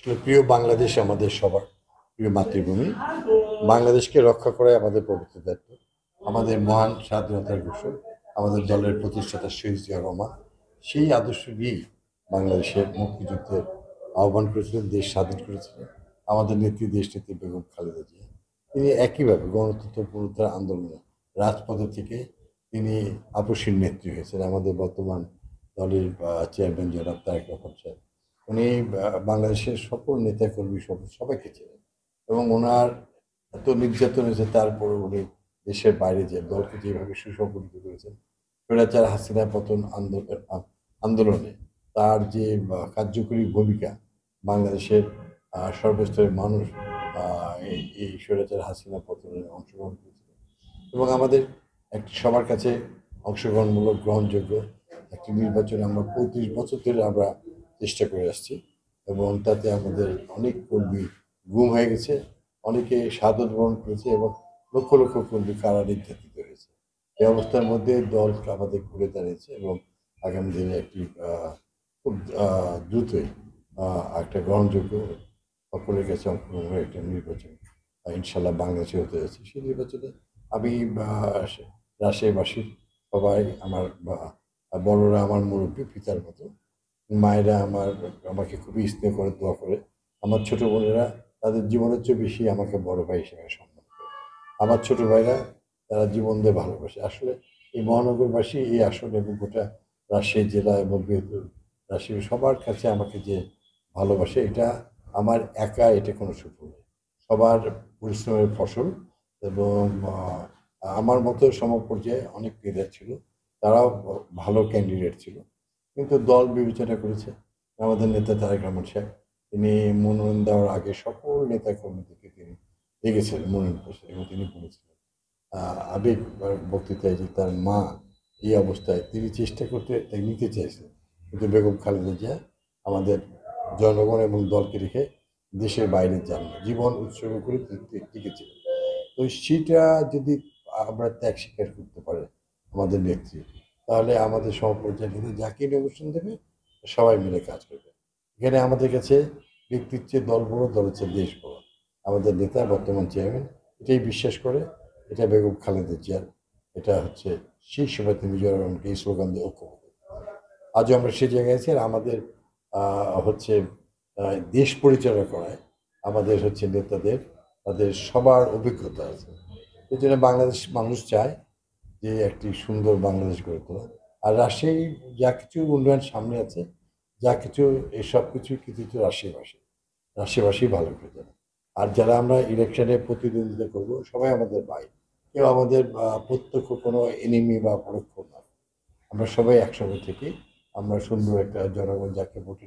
প্রিয় বাংলাদেশ আমাদের সবার প্রিয় মাতৃভূমি। বাংলাদেশকে রক্ষা করাই আমাদের পবিত্র দায়িত্ব। আমাদের মহান স্বাধীনতার ঘোষক, আমাদের দলের প্রতিষ্ঠাতা শহীদ জিয়া রহমান সেই আদর্শ নিয়েই বাংলাদেশের মুক্তিযুদ্ধের আহ্বান করেছিলেন, দেশ স্বাধীন করেছিলেন আমাদের নেত্রী, দেশনেত্রী বেগম খালেদা জিয়া। তিনি একইভাবে গণতন্ত্র পুনরুদ্ধার আন্দোলনে রাজপথে থেকে তিনি আপসীর নেত্রী হয়েছেন। আমাদের বর্তমান দলের চেয়ারম্যান জনাব তারেক রহমান সাহেব, উনি বাংলাদেশের সকল নেতাকর্মী সবাইকে চেনেন এবং ওনার এত নির্যাতন হয়েছে, তারপরে উনি দেশের বাইরে যে দলকে যেভাবে সুসংগঠিত করেছেন, স্বৈরাচার হাসিনা পতন আন্দোলনে তার যে কার্যকরী ভূমিকা, বাংলাদেশের সর্বস্তরের মানুষ এই স্বৈরাচার হাসিনা পতনে অংশগ্রহণ করেছিল এবং আমাদের একটি সবার কাছে অংশগ্রহণমূলক গ্রহণযোগ্য একটি নির্বাচনে আমরা 35 বছর ধরে আমরা চেষ্টা করে আসছি এবং তাতে আমাদের অনেক কর্মী গুম হয়ে গেছে, অনেকে শাহাদত বরণ করেছে এবং লক্ষ লক্ষ কর্মী কারা নির্যাতিত হয়েছে। এই অবস্থার মধ্যে দল আমাদের ঘুরে দাঁড়িয়েছে এবং আগামী দিনে একটি খুব দ্রুতই একটা গ্রহণযোগ্য সকলের কাছে অংশগ্রহণের একটা নির্বাচন ইনশাল্লাহ বাংলাদেশে হতে যাচ্ছে। সেই নির্বাচনে আমি রাজশাহীবাসীর সবাই, আমার বড়রা আমার মুরব্বী পিতার মতো, মায়েরা আমাকে খুবই স্নেহ করে, দোয়া করে। আমার ছোট বোনেরা তাদের জীবনের চেয়ে বেশি আমাকে বড় ভাই হিসেবে সম্মান করে। আমার ছোট ভাইরা তারা জীবন দিয়ে ভালোবাসে। আসলে এই মহানগরবাসী, এই আসন এবং গোটা রাজশাহী জেলা এবং বৃহত্তর রাজশাহী সবার কাছে আমাকে যে ভালোবাসে, এটা আমার একা এটা কোনো সুফল নয়, সবার পরিশ্রমের ফসল। এবং আমার মতো সমপর্যায়ে অনেক প্লেয়ার ছিল, তারাও ভালো ক্যান্ডিডেট ছিল, কিন্তু দল বিবেচনা করেছে। আমাদের নেতা তারেক রহমান সাহেব, তিনি মনোনয়ন দেওয়ার আগে সকল নেতা কর্মীদেরকে তিনি দেখেছিলেন মনোনয়ন করছেন এবং তিনি বলেছিলেন আবেগ বক্তৃতায় যে তার মা এই অবস্থায় তিনি চেষ্টা করতে নিতে চেয়েছেন, কিন্তু বেগম খালেদা জিয়া আমাদের জনগণ এবং দলকে রেখে দেশের বাইরে যান না, জীবন উৎসর্গ করে টিকেছিলেন। তো সেটা যদি আমরা ত্যাগ স্বীকার করতে পারে আমাদের নেত্রী, তাহলে আমাদের সমপর্যায়ে নেতা যাকে নির্বাচন দেবে সবাই মিলে কাজ করবে। এখানে আমাদের কাছে ব্যক্তির চেয়ে দল বড়, দলের চেয়ে দেশ বড়। আমাদের নেতা বর্তমান চেয়ারম্যান এটাই বিশ্বাস করে, এটা বেগম খালেদা জিয়ার, এটা হচ্ছে সেই সময় তিনি মিজোরাম রহমানকে এই স্লোগান দিয়ে ঐক্যবদ্ধ। আজও আমরা সেই জায়গায় আছি। আর আমাদের হচ্ছে দেশ পরিচালনা করায় আমাদের হচ্ছে নেতাদের, তাদের সবার অভিজ্ঞতা আছে। এই জন্য বাংলাদেশ মানুষ চায় যে একটি সুন্দর বাংলাদেশ গড়ে তোলা। আর রাজশাহী যা কিছু উন্নয়ন সামনে আছে, যা কিছু এসব কিছুই কিন্তু রাজশাহীবাসী ভালো করে জানে। আর যারা আমরা ইলেকশনে প্রতিদ্বন্দ্বিতা করব সবাই আমাদের ভাই, কেউ আমাদের প্রত্যক্ষ কোনো এনিমি বা পরোক্ষ নয়। আমরা সবাই একসঙ্গে থেকে আমরা সুন্দর একটা জনগণ যাকে ভোটে